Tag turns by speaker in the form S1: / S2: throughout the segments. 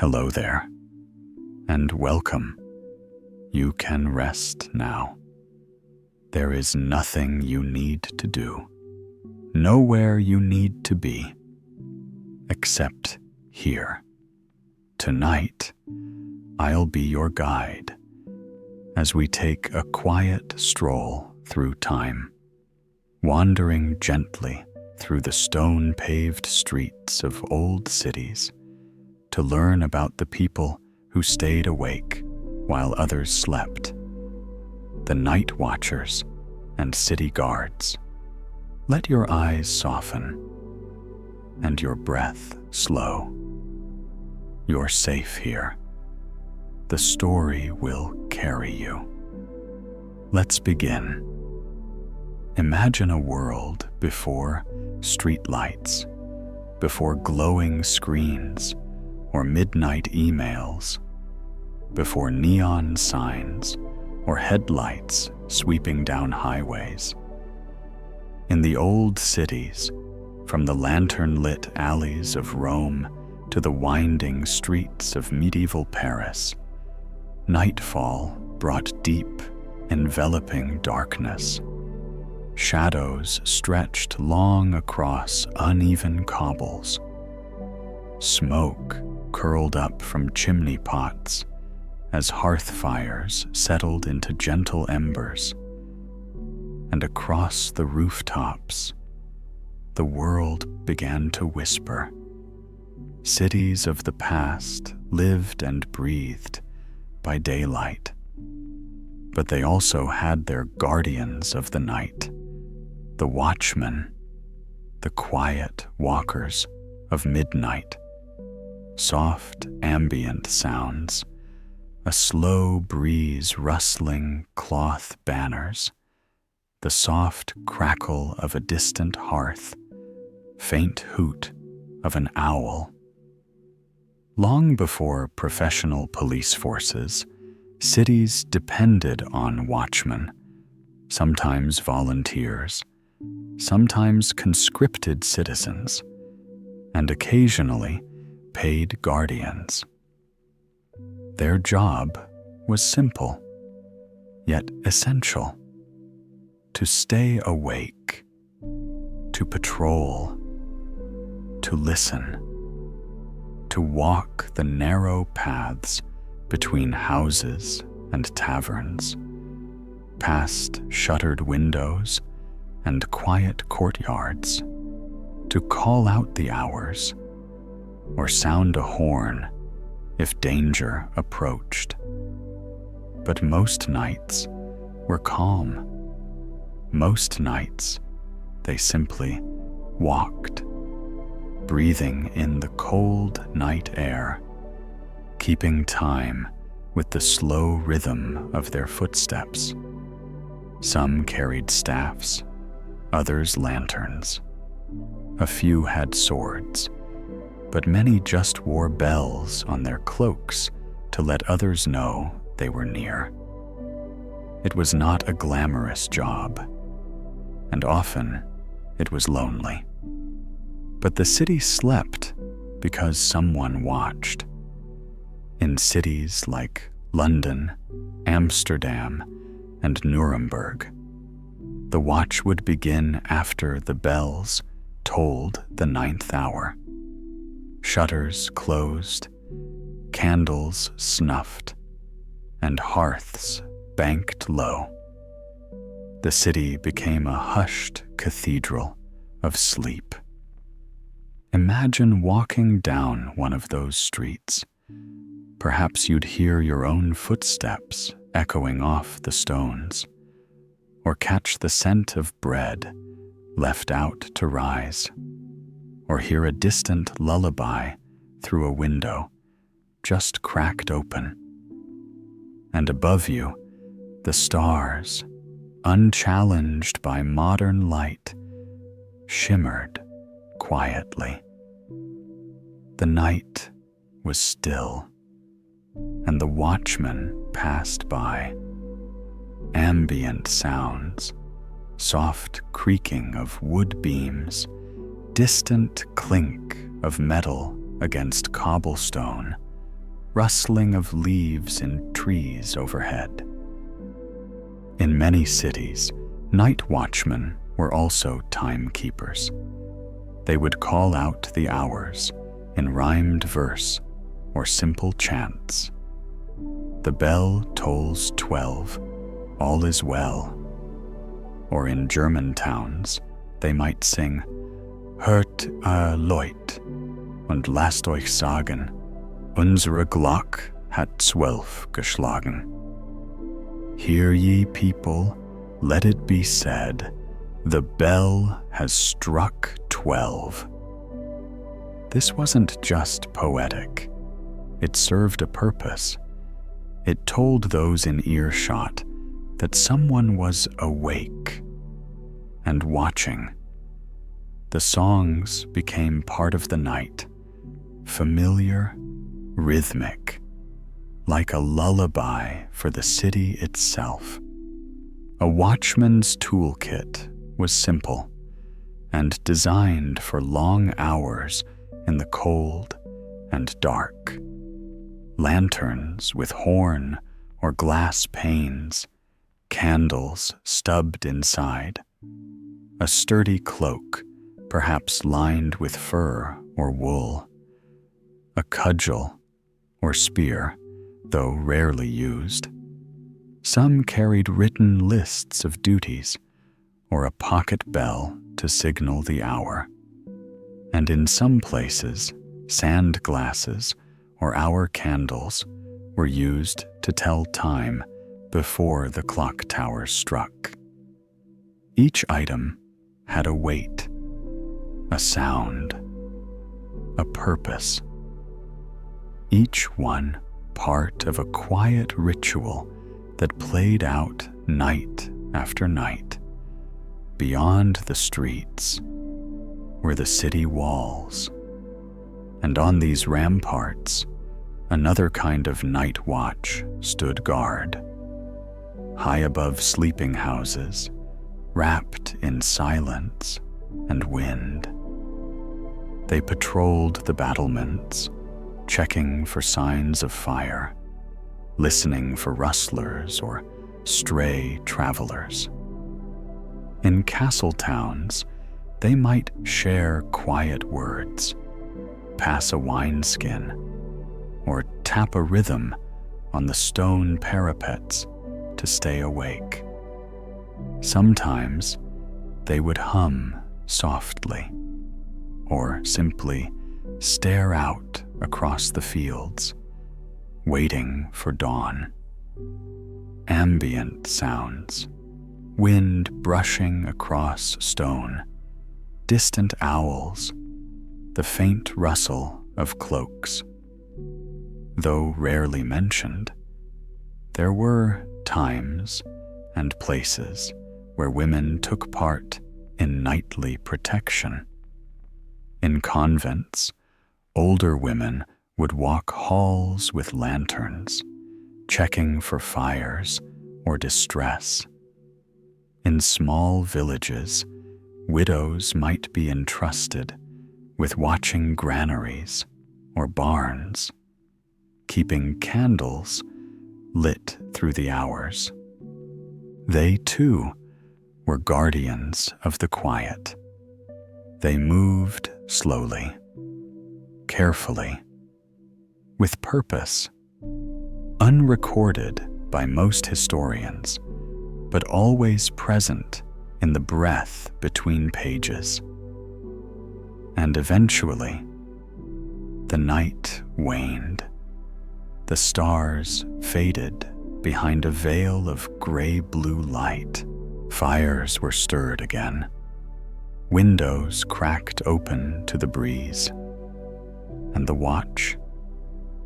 S1: Hello there, and welcome. You can rest now. There is nothing you need to do, nowhere you need to be, except here. Tonight, I'll be your guide as we take a quiet stroll through time, wandering gently through the stone-paved streets of old cities to learn about the people who stayed awake while others slept, the night watchers and city guards. Let your eyes soften and your breath slow. You're safe here. The story will carry you. Let's begin. Imagine a world before streetlights, before glowing screens or midnight emails, before neon signs or headlights sweeping down highways. In the old cities, from the lantern-lit alleys of Rome to the winding streets of medieval Paris, nightfall brought deep, enveloping darkness. Shadows stretched long across uneven cobbles. Smoke curled up from chimney pots as hearth fires settled into gentle embers. And across the rooftops, the world began to whisper. Cities of the past lived and breathed by daylight, but they also had their guardians of the night, the Watchmen, the quiet walkers of midnight. Soft ambient sounds, a slow breeze rustling cloth banners, the soft crackle of a distant hearth, faint hoot of an owl. Long before professional police forces, cities depended on watchmen, sometimes volunteers, sometimes conscripted citizens, and occasionally paid guardians. Their job was simple, yet essential: to stay awake, to patrol, to listen, to walk the narrow paths between houses and taverns, past shuttered windows and quiet courtyards, to call out the hours or sound a horn if danger approached. But most nights were calm. Most nights they simply walked, breathing in the cold night air, keeping time with the slow rhythm of their footsteps. Some carried staffs, others lanterns. A few had swords, but many just wore bells on their cloaks to let others know they were near. It was not a glamorous job, and often it was lonely. But the city slept because someone watched. In cities like London, Amsterdam, and Nuremberg, the watch would begin after the bells tolled the 9th hour. Shutters closed, candles snuffed, and hearths banked low. The city became a hushed cathedral of sleep. Imagine walking down one of those streets. Perhaps you'd hear your own footsteps echoing off the stones, or catch the scent of bread left out to rise, or hear a distant lullaby through a window just cracked open. And above you, the stars, unchallenged by modern light, shimmered quietly. The night was still, and the watchman passed by. Ambient sounds, soft creaking of wood beams, distant clink of metal against cobblestone, rustling of leaves in trees overhead. In many cities, night watchmen were also timekeepers. They would call out the hours in rhymed verse or simple chants. The bell tolls 12, all is well. Or in German towns, they might sing, Hört Leut und lasst euch sagen, unsere Glock hat 12 geschlagen. Hear ye people, let it be said, the bell has struck 12. This wasn't just poetic. It served a purpose. It told those in earshot that someone was awake and watching. The songs became part of the night, familiar, rhythmic, like a lullaby for the city itself. A watchman's toolkit was simple and designed for long hours in the cold and dark. Lanterns with horn or glass panes, candles stubbed inside, a sturdy cloak, perhaps lined with fur or wool, a cudgel or spear, though rarely used. Some carried written lists of duties or a pocket bell to signal the hour. And in some places, sand glasses or hour candles were used to tell time before the clock tower struck. Each item had a weight, a sound, a purpose. Each one part of a quiet ritual that played out night after night. Beyond the streets were the city walls, and on these ramparts, another kind of night watch stood guard. High above sleeping houses, wrapped in silence and wind. They patrolled the battlements, checking for signs of fire, listening for rustlers or stray travelers. In castle towns, they might share quiet words, pass a wineskin, or tap a rhythm on the stone parapets to stay awake. Sometimes they would hum softly, or simply stare out across the fields, waiting for dawn. Ambient sounds, wind brushing across stone, distant owls, the faint rustle of cloaks. Though rarely mentioned, there were times and places where women took part in nightly protection. In convents, older women would walk halls with lanterns, checking for fires or distress. In small villages, widows might be entrusted with watching granaries or barns, keeping candles lit through the hours. They, too, were guardians of the quiet. They moved slowly, carefully, with purpose, unrecorded by most historians, but always present in the breath between pages. And eventually, the night waned. The stars faded behind a veil of gray-blue light. Fires were stirred again. Windows cracked open to the breeze. And the watch,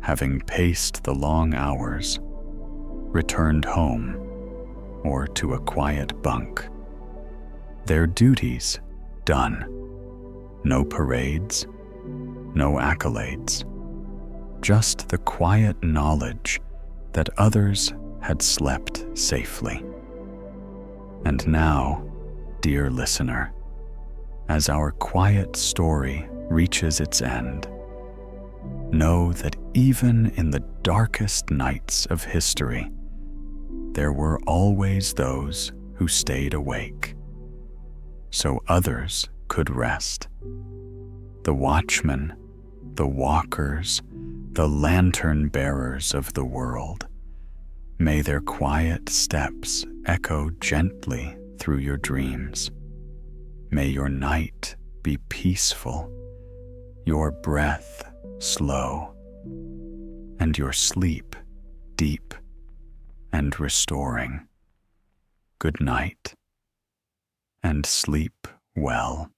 S1: having paced the long hours, returned home or to a quiet bunk. Their duties done. No parades, no accolades, just the quiet knowledge that others had slept safely. And now, dear listener, as our quiet story reaches its end, know that even in the darkest nights of history, there were always those who stayed awake, so others could rest. The watchmen, the walkers, the lantern-bearers of the world, may their quiet steps echo gently through your dreams. May your night be peaceful, your breath slow, and your sleep deep and restoring. Good night, and sleep well.